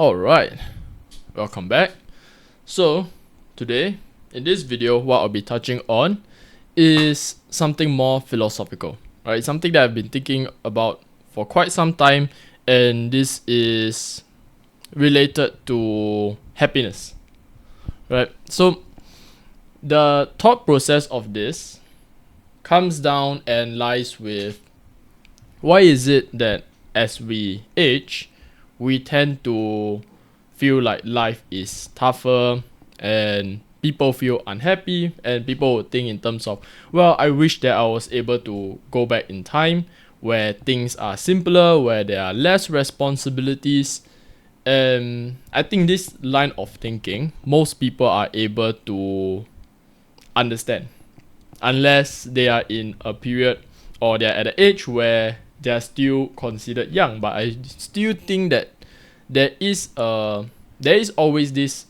Alright, welcome back. So, today, in this video, what I'll be touching on is something more philosophical, right? Something that I've been thinking about for quite some time, and this is related to happiness, right? So, the thought process of this comes down and lies with why is it that as we age, we tend to feel like life is tougher and people feel unhappy, and people would think in terms of, well, I wish that I was able to go back in time where things are simpler, where there are less responsibilities. And I think this line of thinking, most people are able to understand unless they are in a period or they're at an age where they're still considered young. But I still think that there is always this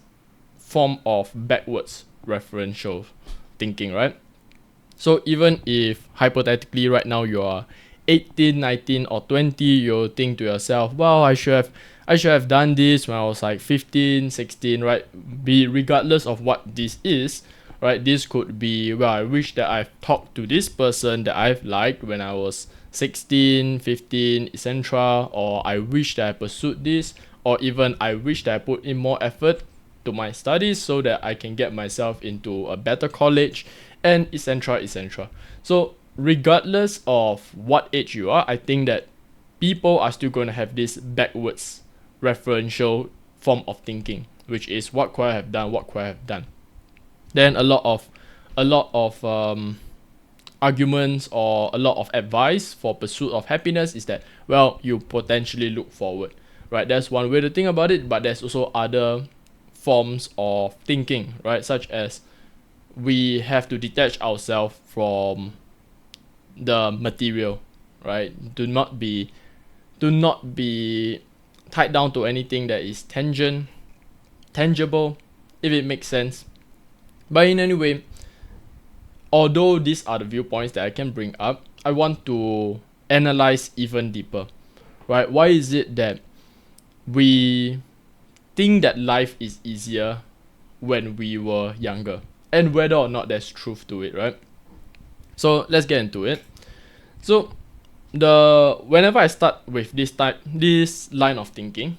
form of backwards referential thinking, right? So even if hypothetically right now you are 18, 19 or 20, you'll think to yourself, well, I should have done this when I was like 15, 16, right? Regardless of what this is, right? This could be, well, I wish that I've talked to this person that I've liked when I was 16, 15, etc. Or I wish that I pursued this, or even I wish that I put in more effort to my studies so that I can get myself into a better college, and etc. So regardless of what age you are, I think that people are still going to have this backwards referential form of thinking, which is what could I have done, what could I have done. Then a lot of arguments or a lot of advice for pursuit of happiness is that, well, you potentially look forward, right? That's one way to think about it, but there's also other forms of thinking, right? Such as we have to detach ourselves from the material, right? Do not be tied down to anything that is tangible, if it makes sense. But in any way, although these are the viewpoints that I can bring up, I want to analyze even deeper, right? Why is it that we think that life is easier when we were younger, and whether or not there's truth to it, right? So let's get into it. So whenever I start with this line of thinking,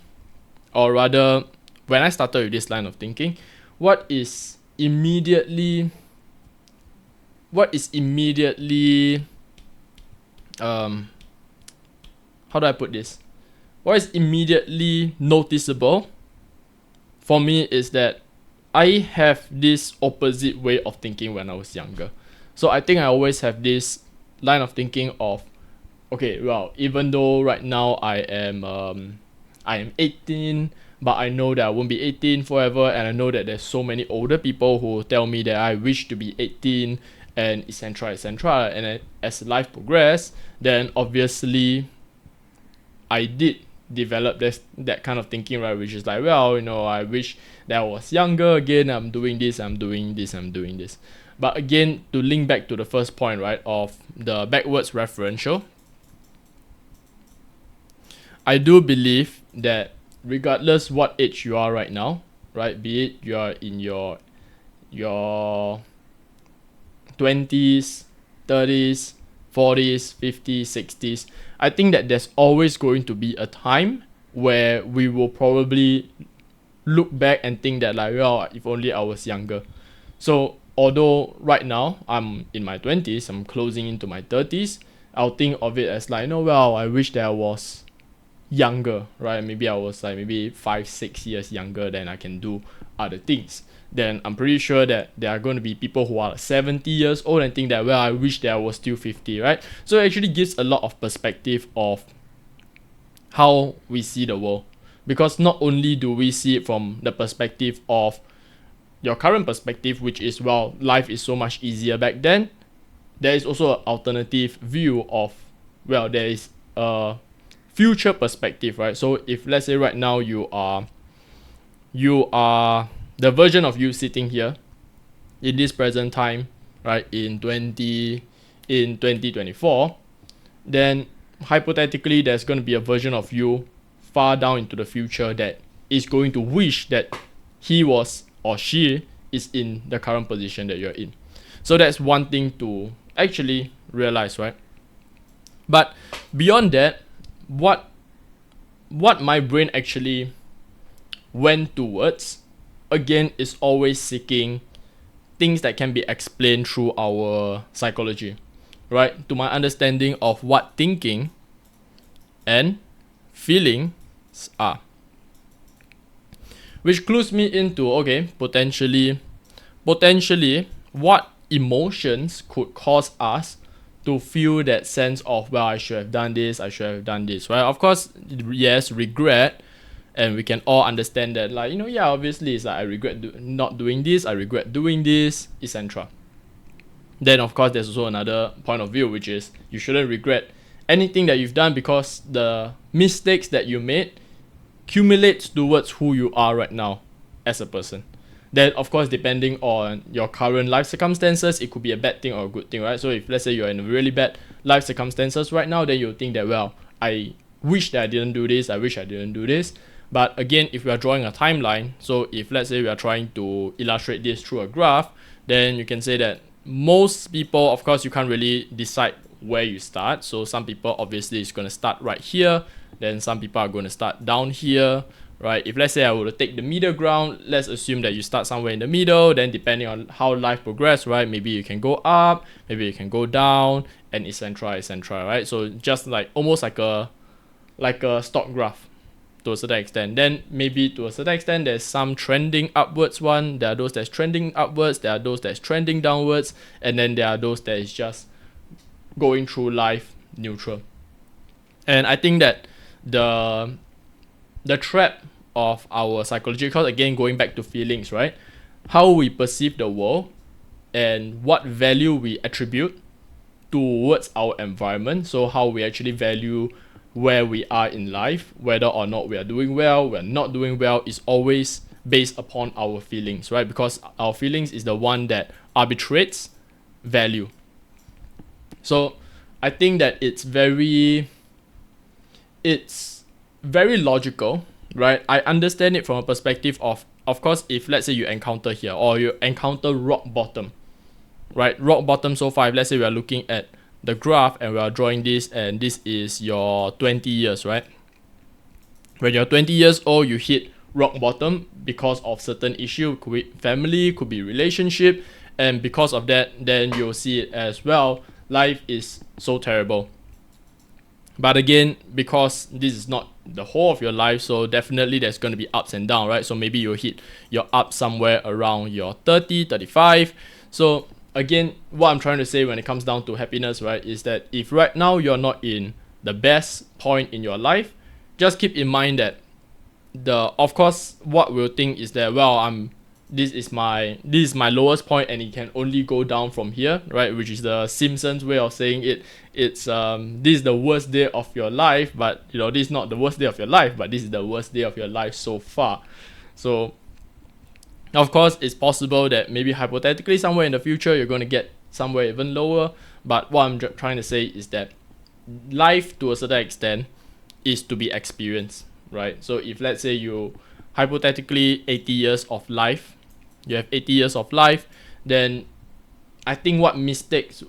or rather when I started with this line of thinking, what is immediately how do I put this? What is immediately noticeable for me is that I have this opposite way of thinking when I was younger. So I think I always have this line of thinking of, okay, well, even though right now I am 18, but I know that I won't be 18 forever, and I know that there's so many older people who tell me that I wish to be 18, and etc. And then as life progressed, then obviously I did develop that kind of thinking, right? Which is like, well, I wish that I was younger again. I'm doing this. But again, to link back to the first point, right, of the backwards referential, I do believe that regardless what age you are right now, right, be it you are in your 20s, 30s, 40s, 50s, 60s, I think that there's always going to be a time where we will probably look back and think that, like, well, if only I was younger. So although right now I'm in my 20s, I'm closing into my 30s, I'll think of it as like, well, I wish that I was younger, right? Maybe I was like maybe 5-6 years younger, then I can do other things. Then I'm pretty sure that there are going to be people who are 70 years old and think that, well, I wish that I was still 50, right? So it actually gives a lot of perspective of how we see the world, because not only do we see it from the perspective of your current perspective, which is, well, life is so much easier back then, there is also an alternative view of, well, there is a future perspective, right? So if let's say right now you are the version of you sitting here in this present time, right, in 2024, then hypothetically there's going to be a version of you far down into the future that is going to wish that he was or she is in the current position that you're in. So that's one thing to actually realize, right? But beyond that, what my brain actually went towards, again, is always seeking things that can be explained through our psychology, right? To my understanding of what thinking and feelings are. Which clues me into, okay, potentially what emotions could cause us to feel that sense of, well, I should have done this, right? Of course, yes, regret, and we can all understand that, like, yeah, obviously it's like I regret not doing this, I regret doing this, etc. Then of course there's also another point of view, which is you shouldn't regret anything that you've done, because the mistakes that you made accumulates towards who you are right now as a person. Then of course, depending on your current life circumstances, it could be a bad thing or a good thing, right? So if let's say you're in really bad life circumstances right now, then you'll think that, well, I wish that I didn't do this, I wish I didn't do this. But again, if we are drawing a timeline, so if let's say we are trying to illustrate this through a graph, then you can say that most people, of course, you can't really decide where you start. So some people obviously is going to start right here, then some people are going to start down here, right? If let's say I were to take the middle ground, let's assume that you start somewhere in the middle, then depending on how life progresses, right, maybe you can go up, maybe you can go down, and etc, right? So just like almost like a stock graph to a certain extent. Then maybe to a certain extent there's some trending upwards one, there are those that's trending upwards, there are those that's trending downwards, and then there are those that is just going through life neutral. And I think that the trap of our psychology, because again, going back to feelings, right, how we perceive the world and what value we attribute towards our environment, so how we actually value where we are in life, whether or not we are doing well, we're not doing well, is always based upon our feelings, right? Because our feelings is the one that arbitrates value. So I think that it's very logical, right? I understand it from a perspective of course, if let's say you encounter here, or you encounter rock bottom, right? Rock bottom so far, if let's say we are looking at the graph and we are drawing this, and this is your 20 years, right? When you're 20 years old, you hit rock bottom because of certain issue, could be family, could be relationship, and because of that, then you'll see it as, well, life is so terrible. But again, because this is not the whole of your life, so definitely there's going to be ups and downs, right? So maybe you'll hit your up somewhere around your 30, 35. So again, what I'm trying to say when it comes down to happiness, right, is that if right now you're not in the best point in your life, just keep in mind that of course, what we'll think is that, well, this is my lowest point and it can only go down from here, right? Which is the Simpsons way of saying it. It's this is the worst day of your life, but this is not the worst day of your life, but this is the worst day of your life so far. So of course, it's possible that maybe hypothetically somewhere in the future you're going to get somewhere even lower, but what I'm trying to say is that life, to a certain extent, is to be experienced, right? So if let's say you hypothetically 80 years of life, you have 80 years of life, then I think what mistakes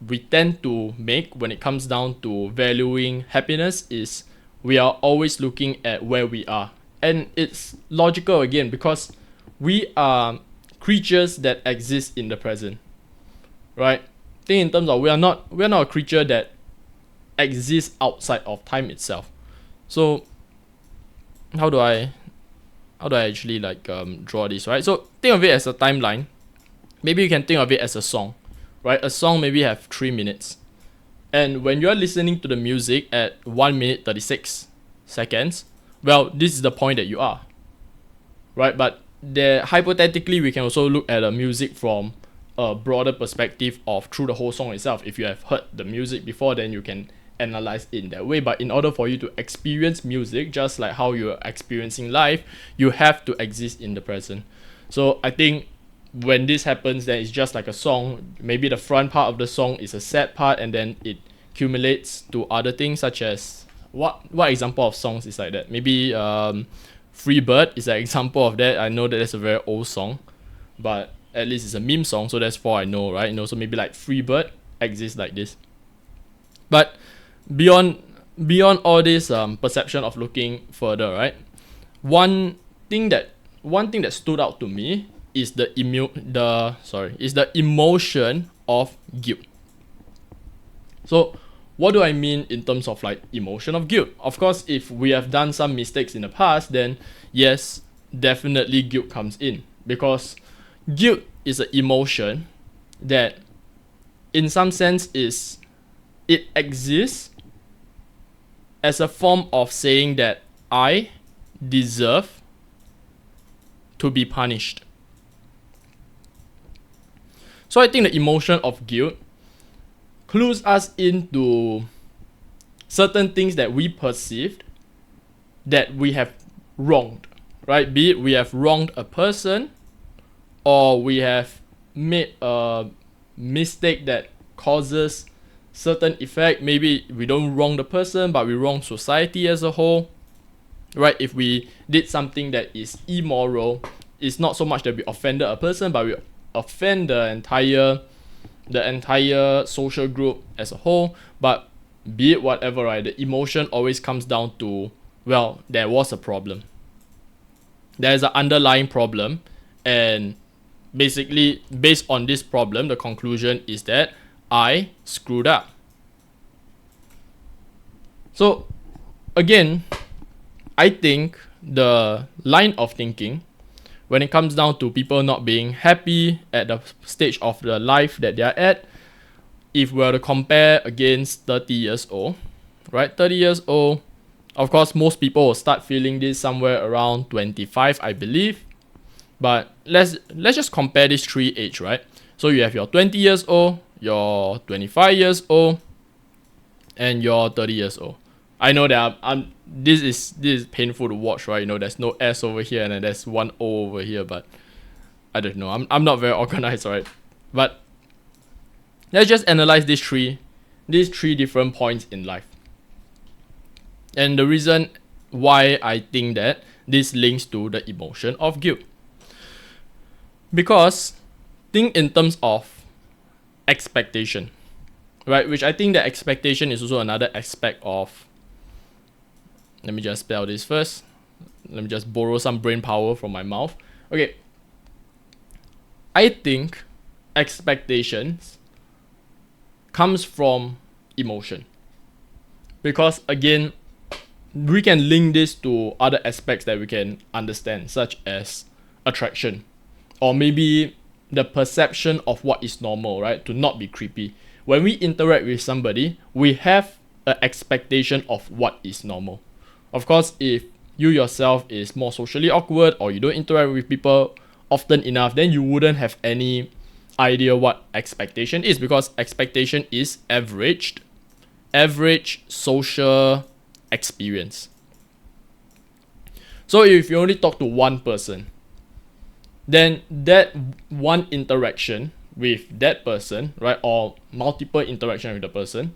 we tend to make when it comes down to valuing happiness is we are always looking at where we are. And it's logical again, because we are creatures that exist in the present, right? Think in terms of we are not a creature that exists outside of time itself. So how do I actually draw this, right? So think of it as a timeline. Maybe you can think of it as a song, right? A song maybe have 3 minutes, and when you're listening to the music at 1 minute 36 seconds, well, this is the point that you are, right? But hypothetically, we can also look at the music from a broader perspective of through the whole song itself. If you have heard the music before, then you can analyze it in that way. But in order for you to experience music, just like how you're experiencing life, you have to exist in the present. So I think when this happens, then it's just like a song. Maybe the front part of the song is a sad part, and then it accumulates to other things, such as what example of songs is like that? Maybe Free Bird is an example of that. I know that it's a very old song, but at least it's a meme song, so that's all I know, right? So maybe like Free Bird exists like this. But beyond all this perception of looking further, right? One thing that stood out to me is the emotion of guilt. So what do I mean in terms of like emotion of guilt? Of course, if we have done some mistakes in the past, then yes, definitely guilt comes in, because guilt is an emotion that in some sense it exists as a form of saying that I deserve to be punished. So I think the emotion of guilt clues us into certain things that we perceived that we have wronged, right? Be it we have wronged a person, or we have made a mistake that causes certain effect. Maybe we don't wrong the person, but we wrong society as a whole, right? If we did something that is immoral, it's not so much that we offended a person, but we offend the entire social group as a whole. But be it whatever, right, the emotion always comes down to, well, there was a problem. There's an underlying problem, and basically based on this problem, the conclusion is that I screwed up. So again, I think the line of thinking when it comes down to people not being happy at the stage of the life that they are at, if we were to compare against 30 years old, right? 30 years old, of course, most people will start feeling this somewhere around 25, I believe. But let's just compare these three age, right? So you have your 20 years old, your 25 years old, and your 30 years old. I know that this is painful to watch, right? There's no S over here and then there's one O over here, but I don't know. I'm not very organized, right? But let's just analyze these three different points in life. And the reason why I think that this links to the emotion of guilt. Because think in terms of expectation, right? Which I think that expectation is also another aspect of. Let me just spell this first. Let me just borrow some brain power from my mouth. Okay. I think expectations comes from emotion. Because again, we can link this to other aspects that we can understand, such as attraction, or maybe the perception of what is normal, right? To not be creepy. When we interact with somebody, we have an expectation of what is normal. Of course, if you yourself is more socially awkward or you don't interact with people often enough, then you wouldn't have any idea what expectation is, because expectation is average social experience. So if you only talk to one person, then that one interaction with that person, right, or multiple interaction with the person,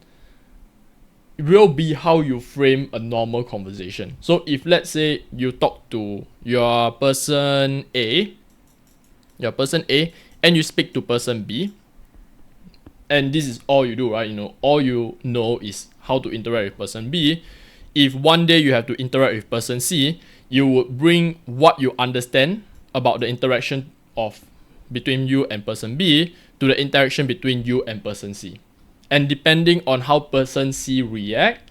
will be how you frame a normal conversation. So if let's say you talk to your person A, and you speak to person B, and this is all you do, right? All you know is how to interact with person B. If one day you have to interact with person C, you would bring what you understand about the interaction between you and person B to the interaction between you and person C. And depending on how person C react,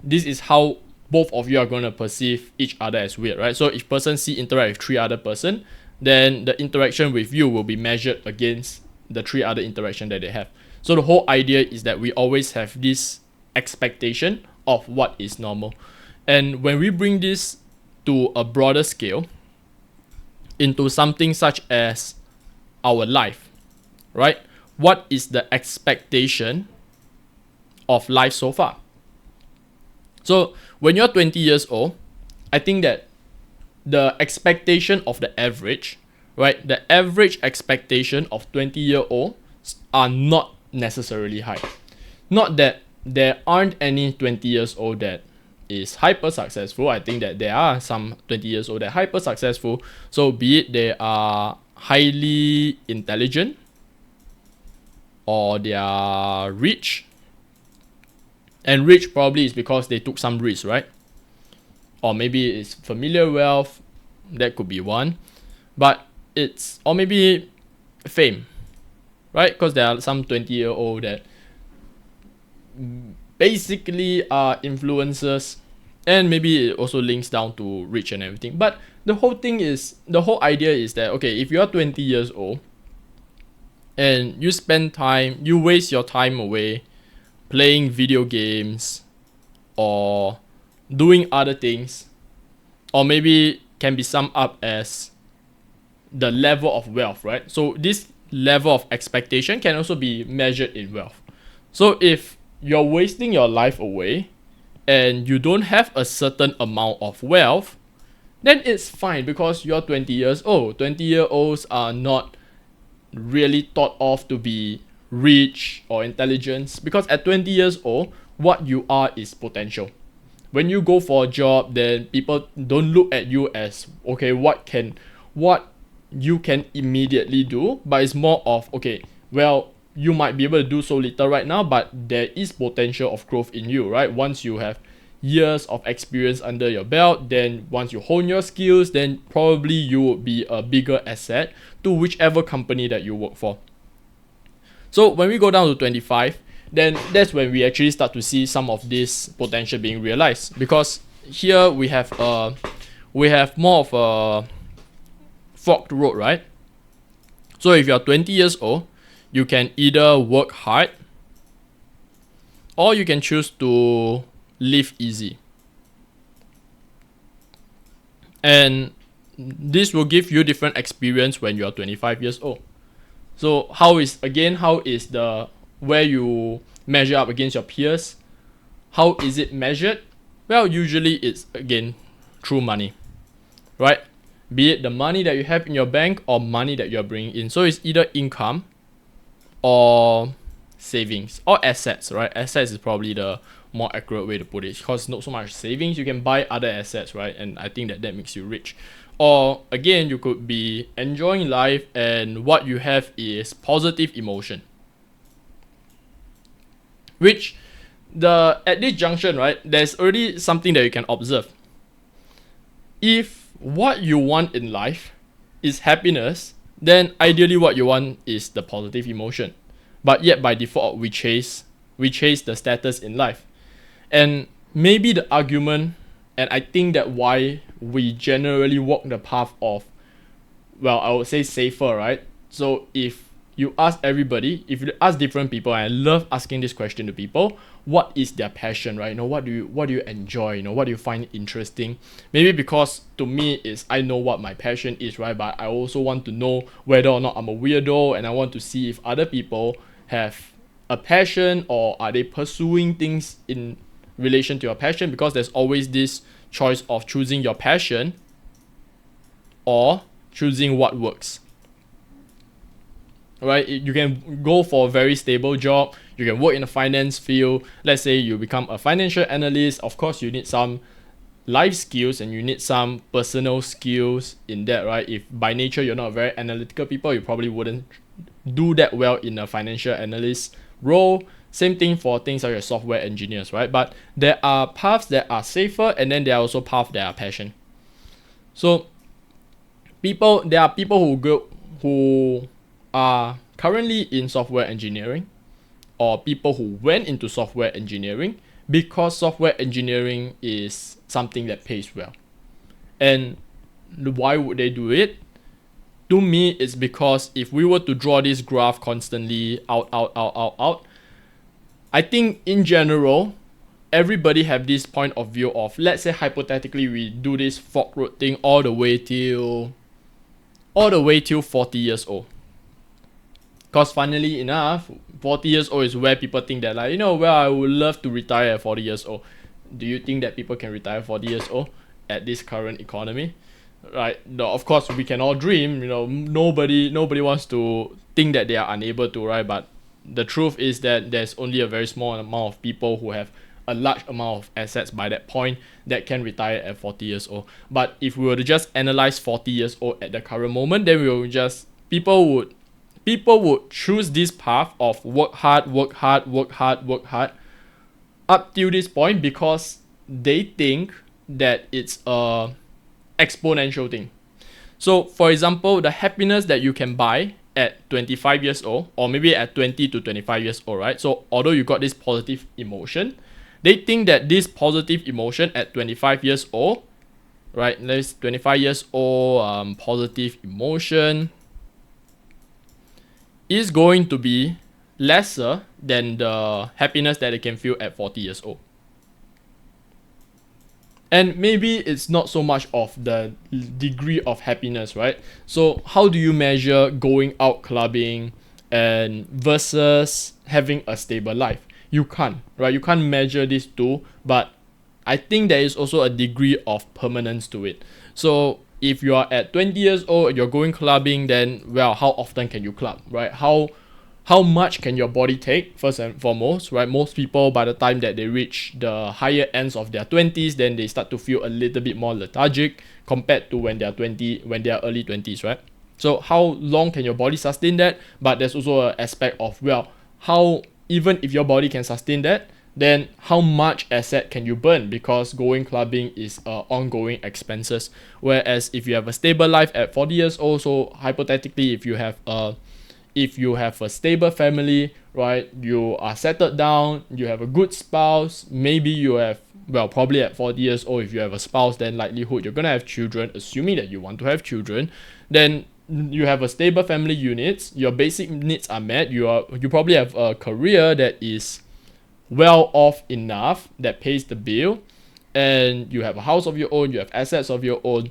this is how both of you are going to perceive each other as weird, right? So if person C interact with three other person, then the interaction with you will be measured against the three other interaction that they have. So the whole idea is that we always have this expectation of what is normal. And when we bring this to a broader scale, into something such as our life, right? What is the expectation of life so far? So when you're 20 years old, I think that the expectation of the average, right? The average expectation of 20-year-olds are not necessarily high. Not that there aren't any 20 years old that is hyper successful. I think that there are some 20 years old that are hyper successful. So be it they are highly intelligent, or they are rich. And rich probably is because they took some risk, right? Or maybe it's familiar wealth, that could be one. But or maybe fame, right? Because there are some 20-year-old that basically are influencers, and maybe it also links down to rich and everything. But the whole idea is that, okay, if you are 20 years old and you waste your time away playing video games or doing other things, or maybe can be summed up as the level of wealth, right? So this level of expectation can also be measured in wealth. So if you're wasting your life away and you don't have a certain amount of wealth, then it's fine because you're 20 years old. 20-year-olds are not really thought of to be rich or intelligence, because at 20 years old, what you are is potential. When you go for a job, then people don't look at you as, okay, what you can immediately do, but it's more of, okay, well, you might be able to do so little right now, but there is potential of growth in you, right? Once you have years of experience under your belt, then once you hone your skills, then probably you would be a bigger asset to whichever company that you work for. So when we go down to 25, then that's when we actually start to see some of this potential being realized, because here we have more of a forked road, right? So if you're 20 years old, you can either work hard, or you can choose to live easy. And this will give you different experience when you are 25 years old. So how is the where you measure up against your peers? How is it measured? Well, usually it's again through money, right? Be it the money that you have in your bank or money that you're bringing in. So it's either income or savings or assets, right? Assets is probably the more accurate way to put it, because not so much savings, you can buy other assets, right? And I think that makes you rich. Or again, you could be enjoying life and what you have is positive emotion, which at this junction, right, there's already something that you can observe. If what you want in life is happiness, then ideally what you want is the positive emotion. But yet by default, we chase the status in life. And maybe the argument, and I think that why we generally walk the path of, well, I would say safer, right? So if you ask different people, and I love asking this question to people, what is their passion, right? What do you enjoy? What do you find interesting? Maybe because to me is I know what my passion is, right? But I also want to know whether or not I'm a weirdo, and I want to see if other people have a passion, or are they pursuing things in relation to your passion, because there's always this choice of choosing your passion or choosing what works, right? You can go for a very stable job, you can work in the finance field. Let's say you become a financial analyst. Of course you need some life skills and you need some personal skills in that, right? If by nature you're not a very analytical people, you probably wouldn't do that well in a financial analyst role. Same thing for things like your software engineers, right? But there are paths that are safer, and then there are also paths that are passion. So there are people who are currently in software engineering, or people who went into software engineering because software engineering is something that pays well. And why would they do it? To me, it's because if we were to draw this graph constantly out, I think in general, everybody have this point of view of, let's say hypothetically we do this fork road thing all the way till 40 years old. Because funnily enough, 40 years old is where people think that, like, well, I would love to retire at 40 years old. Do you think that people can retire 40 years old at this current economy? Right? No, of course we can all dream, nobody wants to think that they are unable to, right? But the truth is that there's only a very small amount of people who have a large amount of assets by that point that can retire at 40 years old. But if we were to just analyze 40 years old at the current moment, then we will just people would choose this path of work hard, work hard, work hard, work hard up till this point because they think that it's a exponential thing. So for example, the happiness that you can buy at 25 years old or maybe at 20 to 25 years old, right? So although you got this positive emotion, they think that this positive emotion at 25 years old, right? Let's 25 years old, positive emotion is going to be lesser than the happiness that they can feel at 40 years old. And maybe it's not so much of the degree of happiness, right? So how do you measure going out clubbing and versus having a stable life? You can't, right? You can't measure these two, but I think there is also a degree of permanence to it. So if you are at 20 years old, you're going clubbing, then well, how often can you club, right? How much can your body take, first and foremost, right? Most people, by the time that they reach the higher ends of their 20s, then they start to feel a little bit more lethargic compared to when they are early 20s, right? So how long can your body sustain that? But there's also an aspect of, well, how, even if your body can sustain that, then how much asset can you burn? Because going clubbing is ongoing expenses. Whereas if you have a stable life at 40 years old, so hypothetically, if you have a stable family, right, you are settled down, you have a good spouse, maybe you have, well, probably at 40 years old, if you have a spouse, then likelihood you're gonna have children, assuming that you want to have children, then you have a stable family unit, your basic needs are met, you probably have a career that is well off enough that pays the bill, and you have a house of your own, you have assets of your own,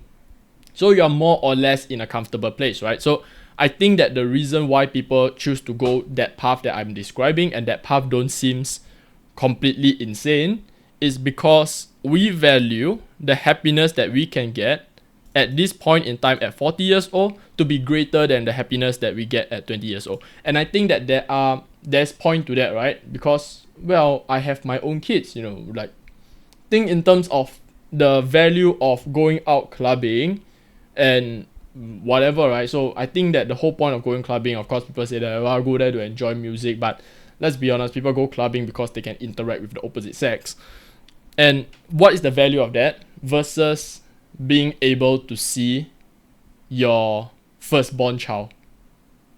so you're more or less in a comfortable place, right? So I think that the reason why people choose to go that path that I'm describing, and that path don't seems completely insane, is because we value the happiness that we can get at this point in time at 40 years old to be greater than the happiness that we get at 20 years old. And I think that there's point to that, right? Because, well, I have my own kids, like, think in terms of the value of going out clubbing and whatever, right? So I think that the whole point of going clubbing, of course, people say that I'll go there to enjoy music, but let's be honest, people go clubbing because they can interact with the opposite sex. And what is the value of that versus being able to see your firstborn child,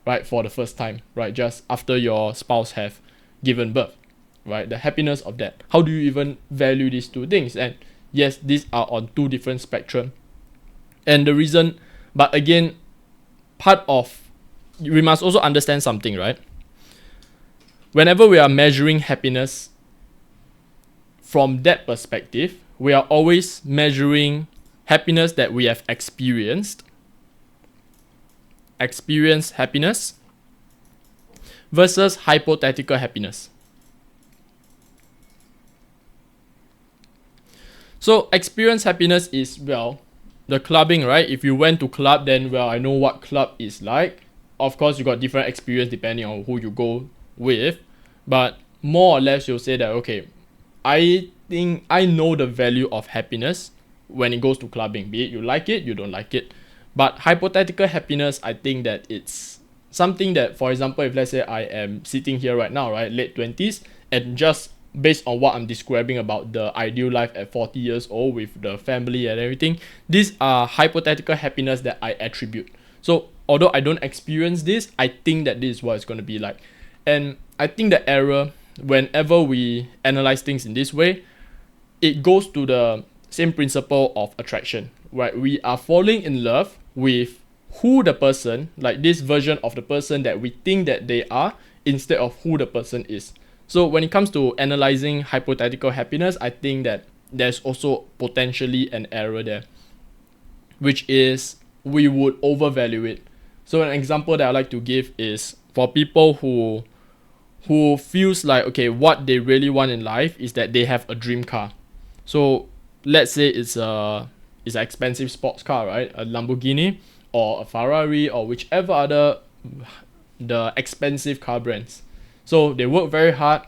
right, for the first time, right, just after your spouse have given birth, right? The happiness of that. How do you even value these two things? And yes, these are on two different spectrum. And the reason, but again, we must also understand something, right? Whenever we are measuring happiness from that perspective, we are always measuring happiness that we have experienced happiness versus hypothetical happiness. So experience happiness is, well, the clubbing, right? If you went to club, then, well, I know what club is like. Of course, you got different experience depending on who you go with, but more or less you'll say that, okay, I think I know the value of happiness when it goes to clubbing, be it you like it, you don't like it. But hypothetical happiness, I think that it's something that, for example, if let's say I am sitting here right now, right, late 20s, and just based on what I'm describing about the ideal life at 40 years old with the family and everything, these are hypothetical happiness that I attribute. So although I don't experience this, I think that this is what it's going to be like. And I think the error, whenever we analyze things in this way, it goes to the same principle of attraction, right? We are falling in love with who the person, like this version of the person that we think that they are, instead of who the person is. So when it comes to analyzing hypothetical happiness, I think that there's also potentially an error there, which is we would overvalue it. So an example that I like to give is for people who feels like, okay, what they really want in life is that they have a dream car. So let's say it's an expensive sports car, right? A Lamborghini or a Ferrari or whichever other the expensive car brands. So they work very hard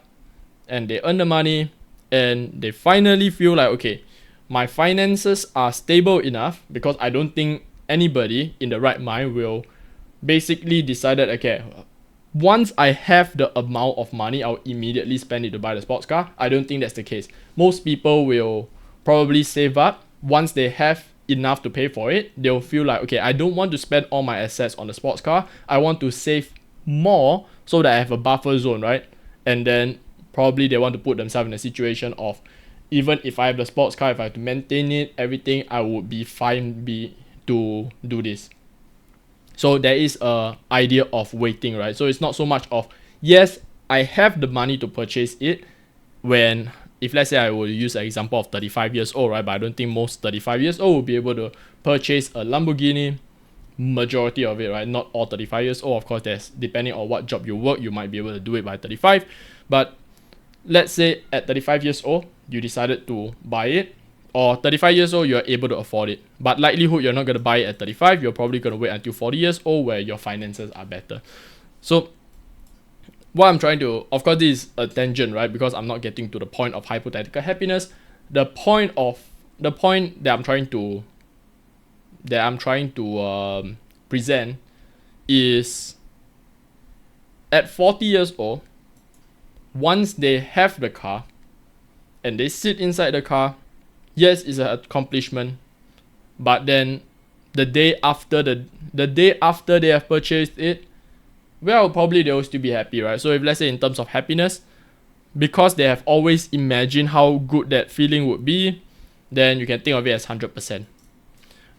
and they earn the money and they finally feel like, okay, my finances are stable enough, because I don't think anybody in the right mind will basically decided, okay, once I have the amount of money, I'll immediately spend it to buy the sports car. I don't think that's the case. Most people will probably save up. Once they have enough to pay for it, they'll feel like, okay, I don't want to spend all my assets on the sports car. I want to save more so that I have a buffer zone, right? And then probably they want to put themselves in a situation of, even if I have the sports car, if I have to maintain it, everything, I would be fine to do this. So there is a idea of waiting, right? So it's not so much of, yes, I have the money to purchase it, when, if let's say I will use an example of 35 years old, right? But I don't think most 35 years old will be able to purchase a Lamborghini, majority of it, right? Not all 35 years old. Of course, there's, depending on what job you work, you might be able to do it by 35. But let's say at 35 years old, you decided to buy it, or 35 years old, you're able to afford it. But likelihood you're not going to buy it at 35, you're probably going to wait until 40 years old where your finances are better. So what I'm trying to, of course, this is a tangent, right? Because I'm not getting to the point of hypothetical happiness. The point that I'm trying to present is, at 40 years old, once they have the car and they sit inside the car, yes, it's an accomplishment, but then the day after they have purchased it, well, probably they'll still be happy, right? So if, let's say, in terms of happiness, because they have always imagined how good that feeling would be, then you can think of it as 100%.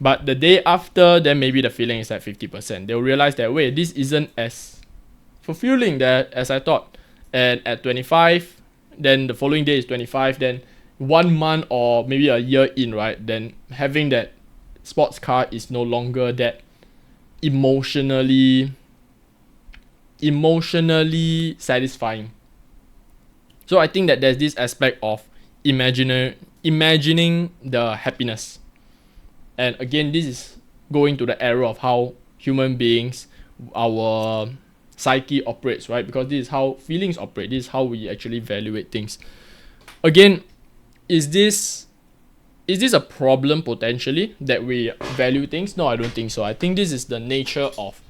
But the day after, then maybe the feeling is at 50%. They'll realize that, wait, this isn't as fulfilling as I thought. And at 25, then the following day is 25, then 1 month or maybe a year in, right, then having that sports car is no longer that emotionally satisfying. So I think that there's this aspect of imagining the happiness. And again, this is going to the era of how human beings, our psyche operates, right? Because this is how feelings operate. This is how we actually evaluate things. Again, is this a problem potentially that we value things? No, I don't think so. I think this is the nature of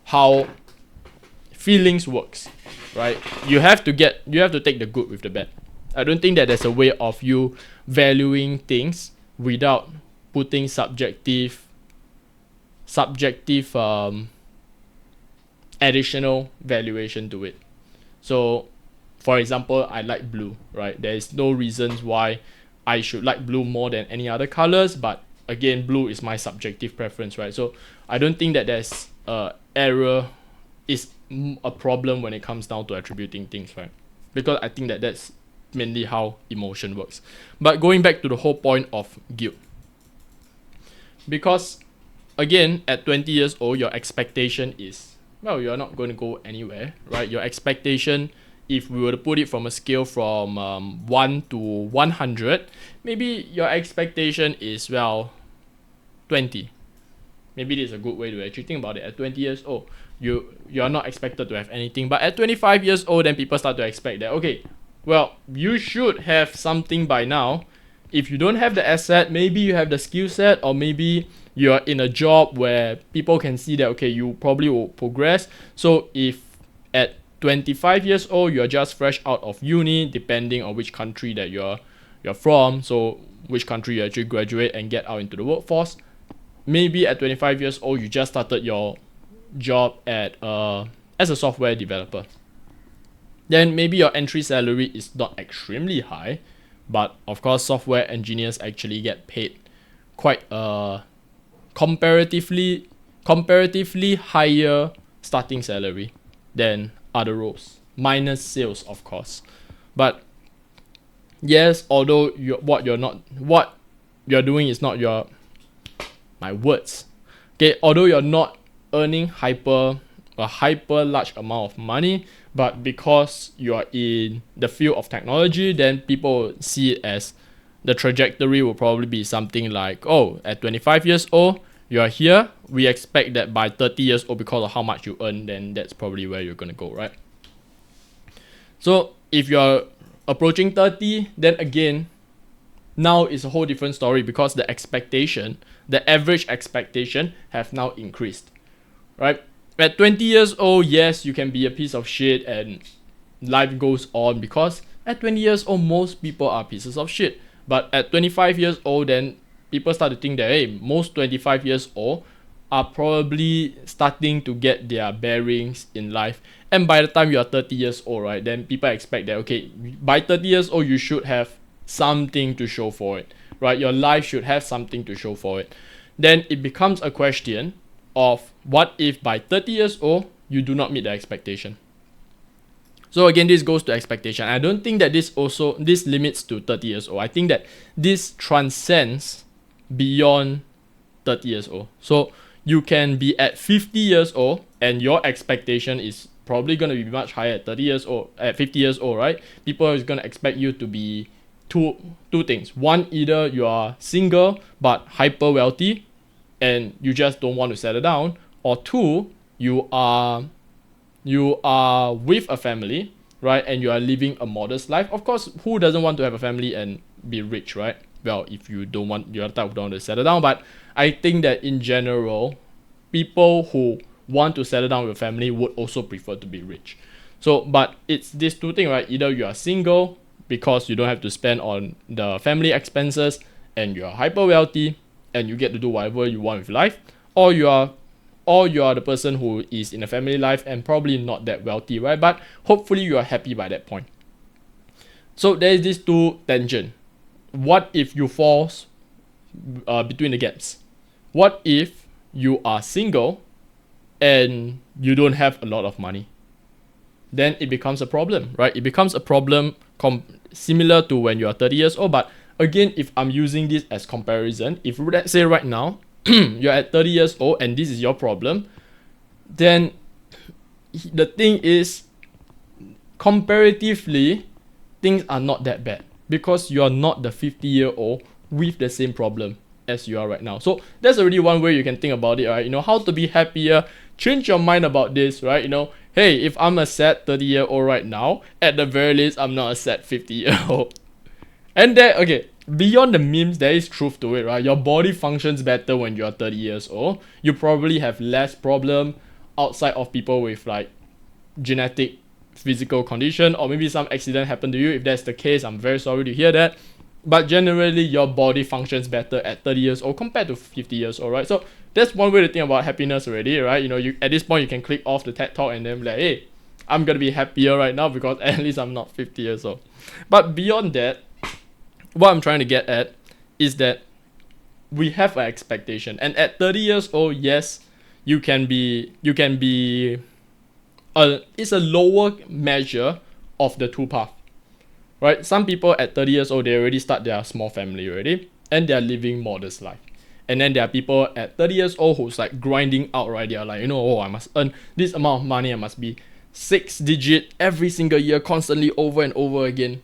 how feelings works, right? You have to take the good with the bad. I don't think that there's a way of you valuing things without putting subjective additional valuation to it. So for example, I like blue, right? There is no reasons why I should like blue more than any other colors, but again, blue is my subjective preference, right? So I don't think that there's error is a problem when it comes down to attributing things, right? Because I think that that's mainly how emotion works. But going back to the whole point of guilt, because again, at 20 years old, your expectation is, well, you're not going to go anywhere, right? Your expectation, if we were to put it from a scale from 1 to 100, maybe your expectation is, well, 20. Maybe this is a good way to actually think about it. At 20 years old, you're not expected to have anything. But at 25 years old, then people start to expect that, okay, well, you should have something by now. If you don't have the asset, maybe you have the skill set, or maybe you're in a job where people can see that, okay, you probably will progress. So if at 25 years old, you're just fresh out of uni, depending on which country that you're from, so which country you actually graduate and get out into the workforce, maybe at 25 years old, you just started your job as a software developer. Then maybe your entry salary is not extremely high, but of course, software engineers actually get paid quite a comparatively higher starting salary than other roles, minus sales, of course. But yes, although what you're doing is not my words. Okay, although you're not earning a hyper large amount of money, but because you are in the field of technology, then people see it as the trajectory will probably be something like, oh, at 25 years old, you are here. We expect that by 30 years old, because of how much you earn, then that's probably where you're going to go, right? So if you're approaching 30, then again, now it's a whole different story because the average expectation have now increased, right? At 20 years old, yes, you can be a piece of shit and life goes on, because at 20 years old, most people are pieces of shit. But at 25 years old, then people start to think that, hey, most 25 years old are probably starting to get their bearings in life. And by the time you are 30 years old, right, then people expect that, okay, by 30 years old, you should have something to show for it, right? Your life should have something to show for it. Then it becomes a question of what if by 30 years old, you do not meet the expectation. So again, this goes to expectation. I don't think that this limits to 30 years old. I think that this transcends beyond 30 years old. So you can be at 50 years old and your expectation is probably going to be much higher at 30 years old, at 50 years old, right? People are going to expect you to be two things. One, either you are single but hyper wealthy and you just don't want to settle down, or two, you are with a family, right, and you are living a modest life. Of course, who doesn't want to have a family and be rich, right? Well, if you don't want, you're the type who don't want to settle down. But I think that in general, people who want to settle down with a family would also prefer to be rich. So, but it's this two things, right? Either you are single because you don't have to spend on the family expenses and you are hyper wealthy and you get to do whatever you want with life, or you are the person who is in a family life and probably not that wealthy, right? But hopefully you are happy by that point. So there is this two tension. What if you fall between the gaps? What if you are single and you don't have a lot of money? Then it becomes a problem, right? It becomes a problem similar to when you are 30 years old. But again, if I'm using this as comparison, if let's say right now you're at 30 years old and this is your problem, then the thing is, comparatively, things are not that bad because you are not the 50-year-old with the same problem as you are right now. So that's already one way you can think about it, right? You know, how to be happier. Change your mind about this, right? You know, hey, if I'm a sad 30-year-old right now, at the very least, I'm not a sad 50-year-old. And that, okay, beyond the memes, there is truth to it, right? Your body functions better when you're 30 years old. You probably have less problem outside of people with like genetic physical condition, or maybe some accident happened to you. If that's the case, I'm very sorry to hear that. But generally, your body functions better at 30 years old compared to 50 years old, right? So that's one way to think about happiness already, right? You know, you at this point, you can click off the TED Talk and then be like, hey, I'm going to be happier right now because at least I'm not 50 years old. But beyond that, what I'm trying to get at is that we have an expectation. And at 30 years old, yes, it's a lower measure of the two paths. Right? Some people at 30 years old, they already start their small family already, and they're living modest life. And then there are people at 30 years old who's like grinding out, right? They're like, you know, oh, I must earn this amount of money. I must be 6-digit every single year, constantly over and over again.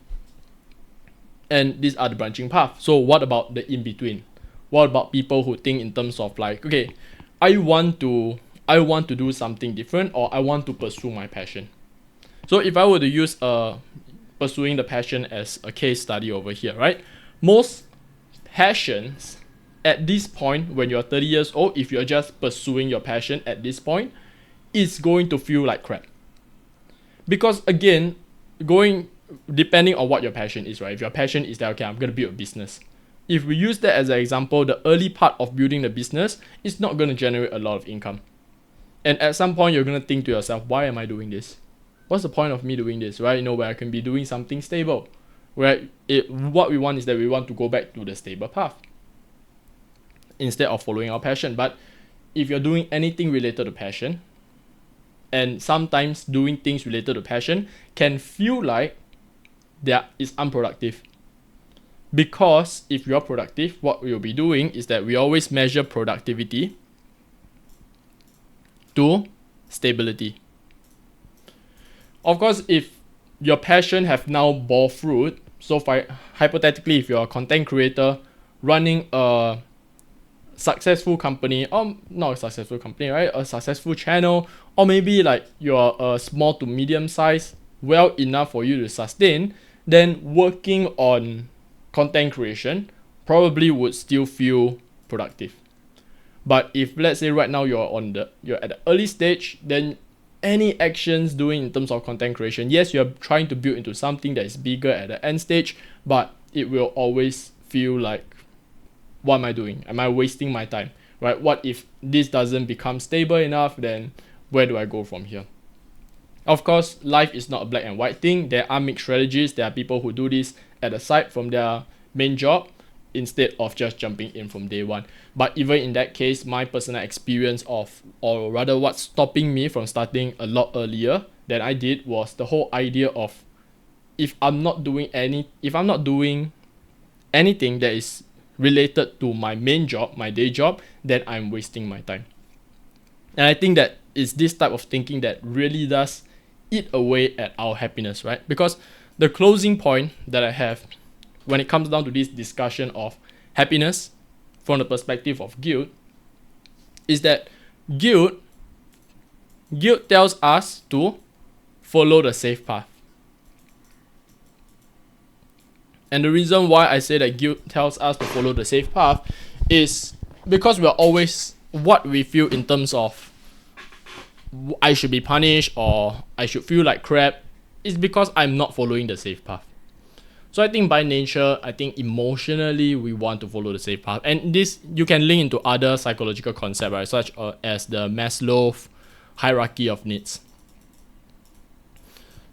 And these are the branching path. So what about the in-between? What about people who think in terms of like, okay, I want to do something different, or I want to pursue my passion. So if I were to use pursuing the passion as a case study over here, right? Most passions at this point, when you're 30 years old, if you're just pursuing your passion at this point, it's going to feel like crap. Because again, depending on what your passion is, right? If your passion is that, okay, I'm going to build a business. If we use that as an example, the early part of building the business is not going to generate a lot of income. And at some point, you're going to think to yourself, why am I doing this? What's the point of me doing this, right? You know, where I can be doing something stable. Where what we want is that we want to go back to the stable path instead of following our passion. But if you're doing anything related to passion, and sometimes doing things related to passion can feel like that is unproductive. Because if you're productive, what we'll be doing is that we always measure productivity to stability. Of course, if your passion have now bore fruit, so hypothetically, if you're a content creator running a successful company, or not a successful company, right? A successful channel, or maybe like you're a small to medium size, well enough for you to sustain, then working on content creation probably would still feel productive. But if let's say right now you're at the early stage, then any actions doing in terms of content creation, yes, you're trying to build into something that is bigger at the end stage, but it will always feel like, what am I doing? Am I wasting my time? Right? What if this doesn't become stable enough? Then where do I go from here? Of course, life is not a black and white thing. There are mixed strategies. There are people who do this at the side from their main job instead of just jumping in from day one. But even in that case, my personal experience of, or rather what's stopping me from starting a lot earlier than I did, was the whole idea of, if I'm not doing anything that is related to my main job, my day job, then I'm wasting my time. And I think that it's this type of thinking that really does eat away at our happiness, right? Because the closing point that I have when it comes down to this discussion of happiness from the perspective of guilt is that guilt tells us to follow the safe path. And the reason why I say that guilt tells us to follow the safe path is because we're always, what we feel in terms of I should be punished or I should feel like crap, is because I'm not following the safe path. So I think by nature, I think emotionally we want to follow the safe path. And this, you can link into other psychological concepts, right? Such as the Maslow hierarchy of needs.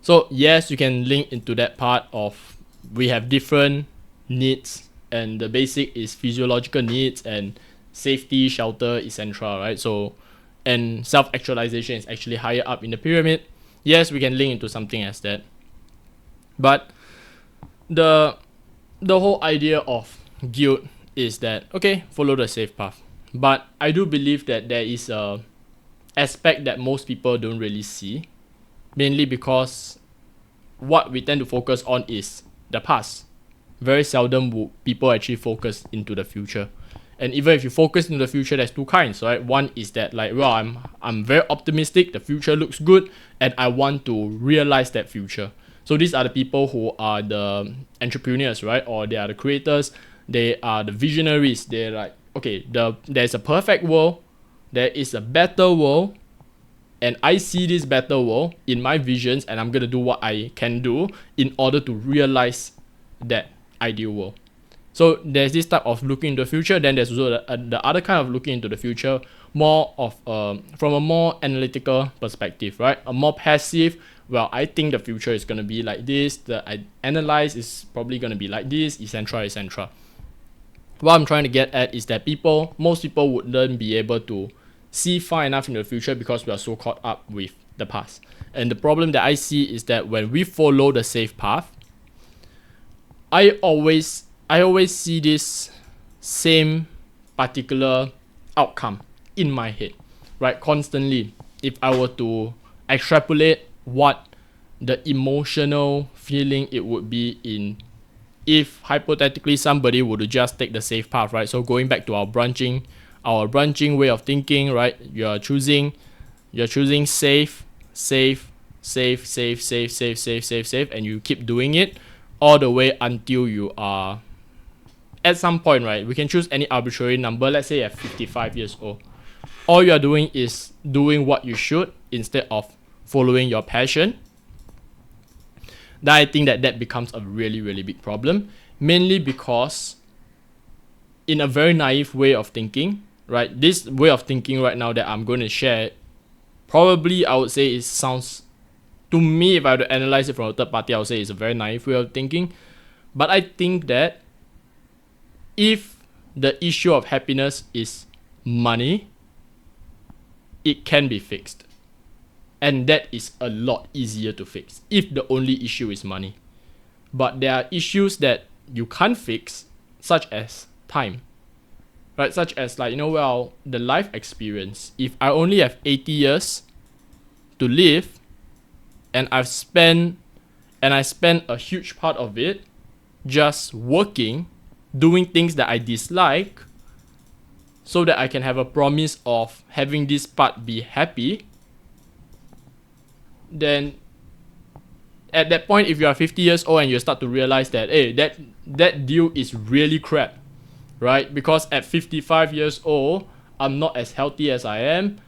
So yes, you can link into that part of, we have different needs, and the basic is physiological needs and safety, shelter, etc. Right? So, and self-actualization is actually higher up in the pyramid. Yes, we can link into something as that. But the whole idea of guilt is that, okay, follow the safe path. But I do believe that there is a aspect that most people don't really see, mainly because what we tend to focus on is the past. Very seldom would people actually focus into the future. And even if you focus into the future, there's two kinds, right? One is that, like, well, I'm very optimistic, the future looks good, and I want to realize that future. So these are the people who are the entrepreneurs, right? Or they are the creators, they are the visionaries. They're like, okay, there's a perfect world, there is a better world, and I see this better world in my visions, and I'm gonna do what I can do in order to realize that ideal world. So there's this type of looking into the future. Then there's also the other kind of looking into the future, more of from a more analytical perspective, right? A more passive, well, I think the future is gonna be like this. I analyze is probably gonna be like this, etc., etc. What I'm trying to get at is that most people wouldn't be able to see far enough in the future because we are so caught up with the past. And the problem that I see is that when we follow the safe path, I always see this same particular outcome in my head, right? Constantly. If I were to extrapolate what the emotional feeling it would be in, if hypothetically somebody would just take the safe path, right? So going back to our branching way of thinking, right? You're choosing safe, and you keep doing it all the way until you are at some point, right? We can choose any arbitrary number. Let's say at 55 years old. All you are doing is doing what you should instead of following your passion. Then I think that becomes a really, really big problem. Mainly because in a very naive way of thinking, right? This way of thinking right now that I'm going to share, probably I would say it sounds, to me, if I were to analyze it from a third party, I would say it's a very naive way of thinking. But I think that if the issue of happiness is money, it can be fixed. And that is a lot easier to fix if the only issue is money. But there are issues that you can't fix, such as time. Right? Such as, like, well, the life experience. If I only have 80 years to live, and I spend a huge part of it just working, doing things that I dislike, so that I can have a promise of having this part be happy, then at that point, if you are 50 years old and you start to realize that, hey, that deal is really crap, right? Because at 55 years old, I'm not as healthy as I am.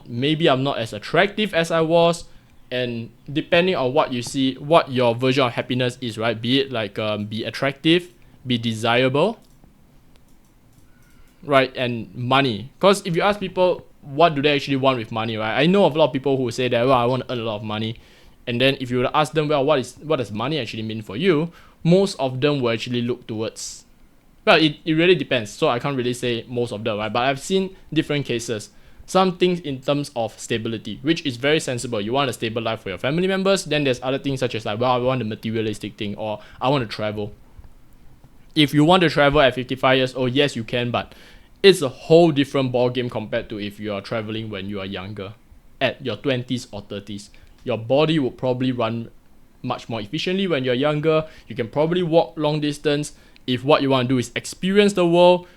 Maybe I'm not as attractive as I was. And depending on what you see, what your version of happiness is, right? Be it like be attractive, be desirable, right? And money. Because if you ask people what do they actually want with money, right? I know of a lot of people who say that, well, I want to earn a lot of money. And then if you were to ask them, well, what does money actually mean for you? Most of them will actually look towards, well, it really depends. So I can't really say most of them, right? But I've seen different cases. Some things in terms of stability, which is very sensible. You want a stable life for your family members. Then there's other things such as like, well, I want a materialistic thing, or I want to travel. If you want to travel at 55 years old, yes, you can, but it's a whole different ball game compared to if you are traveling when you are younger, at your 20s or 30s. Your body will probably run much more efficiently when you're younger. You can probably walk long distance. If what you want to do is experience the world,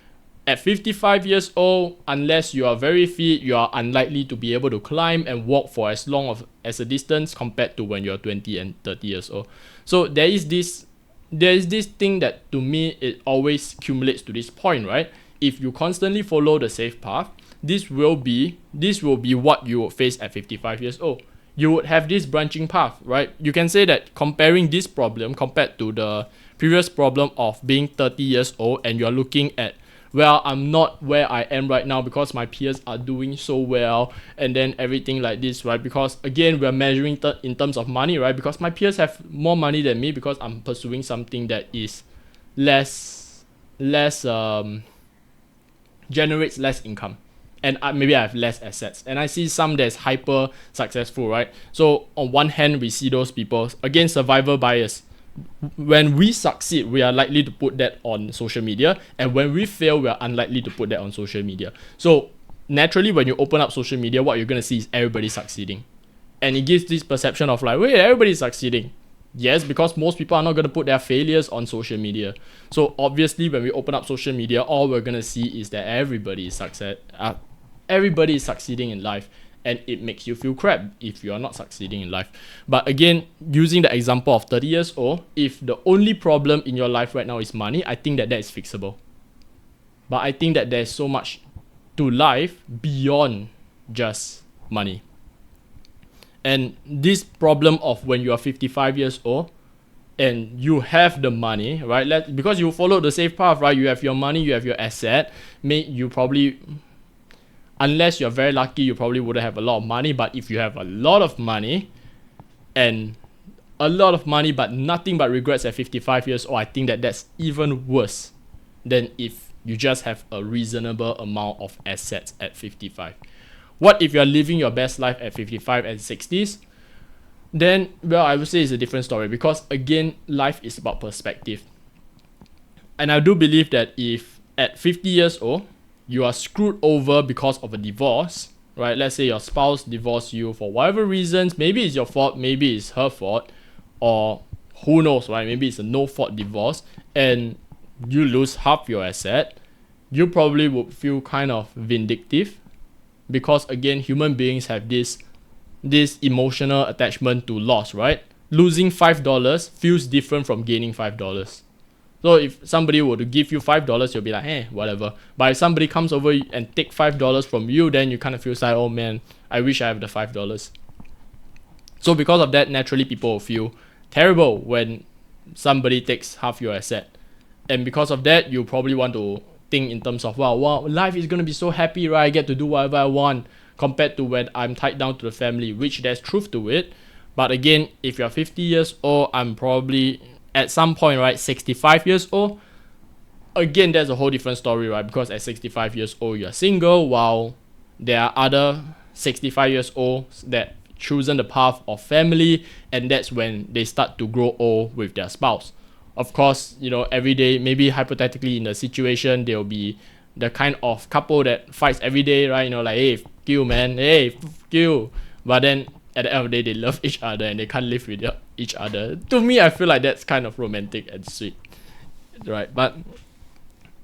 at 55 years old, unless you are very fit, you are unlikely to be able to climb and walk for as long as a distance compared to when you're 20 and 30 years old. So there is this thing that to me it always accumulates to this point, right? If you constantly follow the safe path, this will be what you will face at 55 years old. You would have this branching path, right? You can say that comparing this problem compared to the previous problem of being 30 years old, and you're looking at, well, I'm not where I am right now because my peers are doing so well, and then everything like this, right? Because again, we're measuring in terms of money, right? Because my peers have more money than me because I'm pursuing something that is less generates less income, and maybe I have less assets, and I see some that's hyper successful, right? So on one hand, we see those people, again, survivor bias. When we succeed, we are likely to put that on social media, and when we fail, we are unlikely to put that on social media. So naturally, when you open up social media, what you're going to see is everybody succeeding, and it gives this perception of like, wait, everybody's succeeding. Yes, because most people are not going to put their failures on social media. So obviously, when we open up social media, all we're going to see is that everybody is succeeding in life, and it makes you feel crap if you are not succeeding in life. But again, using the example of 30 years old, if the only problem in your life right now is money, I think that is fixable. But I think that there's so much to life beyond just money. And this problem of when you are 55 years old and you have the money, right? Because you follow the safe path, right? You have your money, you have your asset. You probably, unless you're very lucky, you probably wouldn't have a lot of money. But if you have a lot of money but nothing but regrets at 55 years old, I think that that's even worse than if you just have a reasonable amount of assets at 55. What if you're living your best life at 55 and 60s? Then, well, I would say it's a different story, because again, life is about perspective. And I do believe that if at 50 years old, you are screwed over because of a divorce, right? Let's say your spouse divorced you for whatever reasons. Maybe it's your fault, maybe it's her fault, or who knows, right? Maybe it's a no-fault divorce, and you lose half your asset. You probably would feel kind of vindictive, because again, human beings have this emotional attachment to loss, right? Losing $5 feels different from gaining $5. So if somebody were to give you $5, you'll be like, whatever. But if somebody comes over and take $5 from you, then you kind of feel like, oh man, I wish I have the $5. So because of that, naturally people will feel terrible when somebody takes half your asset. And because of that, you probably want to think in terms of, wow, life is going to be so happy, right? I get to do whatever I want, compared to when I'm tied down to the family, which there's truth to it. But again, if you're 50 years old, I'm probably at some point, right, 65 years old. Again, that's a whole different story, right? Because at 65 years old, you're single, while there are other 65 years old that chosen the path of family, and that's when they start to grow old with their spouse. Of course, every day, maybe hypothetically in the situation, they'll be the kind of couple that fights every day, right? Like, hey, f*** you, man. Hey, f*** you. But then at the end of the day, they love each other and they can't live without each other. To me, I feel like that's kind of romantic and sweet, right? But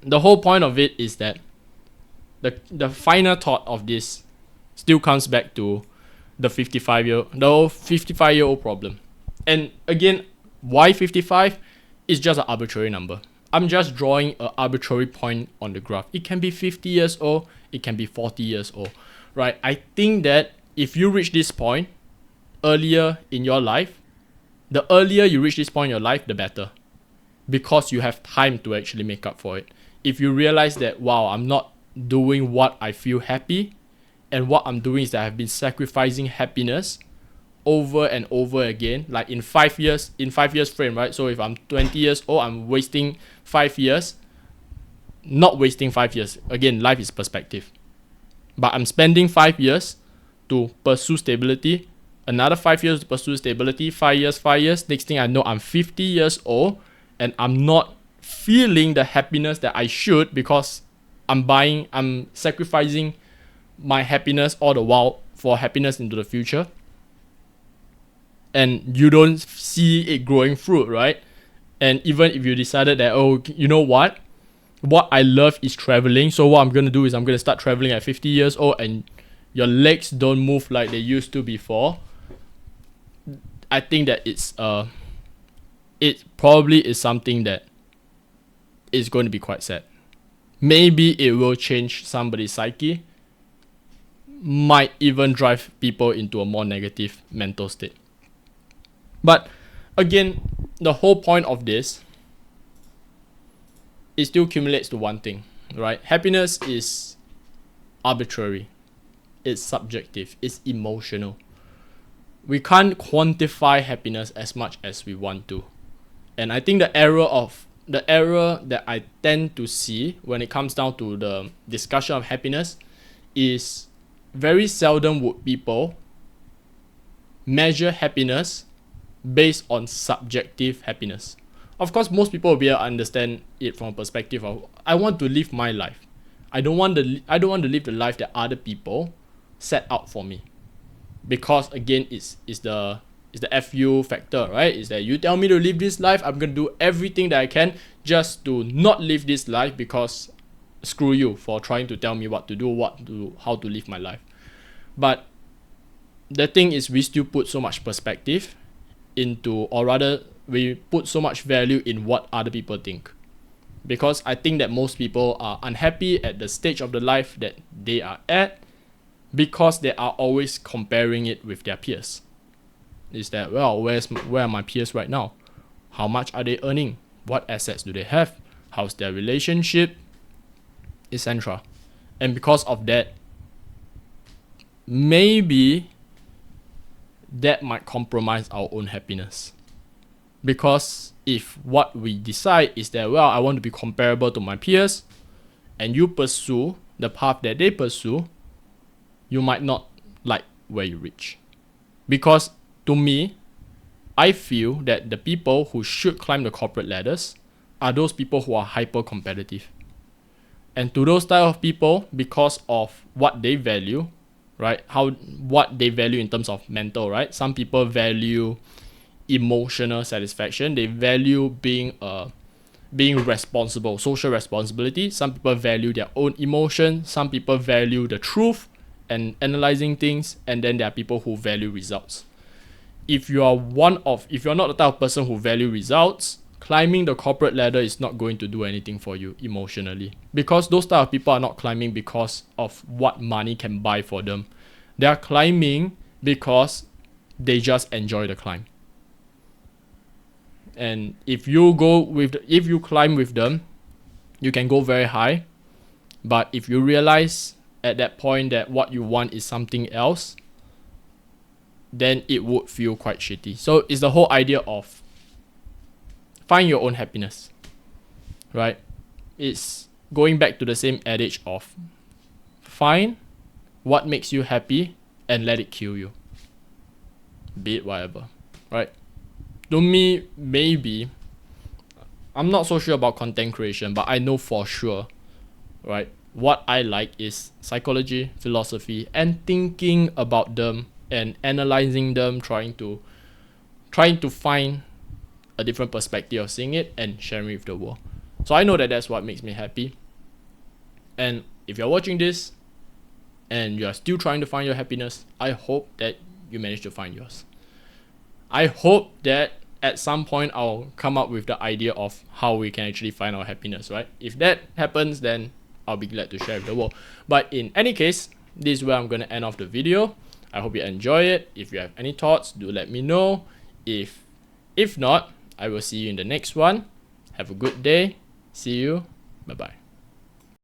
the whole point of it is that the final thought of this still comes back to the 55-year-old problem. And again, why 55 is just an arbitrary number. I'm just drawing an arbitrary point on the graph. It can be 50 years old, it can be 40 years old, right? I think that if you reach this point earlier in your life, the earlier you reach this point in your life, the better. Because you have time to actually make up for it. If you realize that, wow, I'm not doing what I feel happy, and what I'm doing is that I've been sacrificing happiness over and over again, like in 5 years frame, right? So if I'm 20 years old, I'm wasting 5 years. Not wasting 5 years. Again, life is perspective. But I'm spending 5 years to pursue stability, another 5 years to pursue stability, 5 years. Next thing I know, I'm 50 years old and I'm not feeling the happiness that I should because I'm sacrificing my happiness all the while for happiness into the future. And you don't see it growing fruit, right? And even if you decided that, oh, you know what I love is traveling, so what I'm going to do is I'm going to start traveling at 50 years old, and your legs don't move like they used to before, I think that it probably is something that is going to be quite sad. Maybe it will change somebody's psyche, might even drive people into a more negative mental state. But again, the whole point of this, it still accumulates to one thing, right? Happiness is arbitrary, it's subjective, it's emotional. We can't quantify happiness as much as we want to. And I think the error that I tend to see when it comes down to the discussion of happiness is very seldom would people measure happiness based on subjective happiness. Of course, most people will be able to understand it from a perspective of, I want to live my life. I don't want to live the life that other people set out for me. Because again, it's the FU factor, right? Is that you tell me to live this life, I'm gonna do everything that I can just to not live this life, because screw you for trying to tell me what to do, how to live my life. But the thing is, we still put so much perspective into, or rather we put so much value in what other people think, because I think that most people are unhappy at the stage of the life that they are at because they are always comparing it with their peers. Is that, well, where are my peers right now? How much are they earning? What assets do they have? How's their relationship? Etc. And because of that, maybe that might compromise our own happiness. Because if what we decide is that, well, I want to be comparable to my peers, and you pursue the path that they pursue, you might not like where you reach. Because to me, I feel that the people who should climb the corporate ladders are those people who are hyper competitive. And to those type of people, because of what they value, right? What they value in terms of mental, right? Some people value emotional satisfaction. They value being responsible, social responsibility. Some people value their own emotion. Some people value the truth and analyzing things. And then there are people who value results. If you're not the type of person who value results, climbing the corporate ladder is not going to do anything for you emotionally, because those type of people are not climbing because of what money can buy for them. They are climbing because they just enjoy the climb. And if you climb with them, you can go very high. But if you realize at that point that what you want is something else, then it would feel quite shitty. So it's the whole idea of find your own happiness, right? It's going back to the same adage of find what makes you happy and let it kill you, be it whatever, right? To me, maybe, I'm not so sure about content creation, but I know for sure, right, what I like is psychology, philosophy, and thinking about them and analyzing them, trying to find a different perspective of seeing it and sharing it with the world. So I know that that's what makes me happy. And if you're watching this and you're still trying to find your happiness, I hope that you manage to find yours. I hope that at some point I'll come up with the idea of how we can actually find our happiness, right? If that happens, then I'll be glad to share with the world. But in any case, this is where I'm going to end off the video. I hope you enjoy it. If you have any thoughts, do let me know. If not, I will see you in the next one. Have a good day. See you. Bye-bye.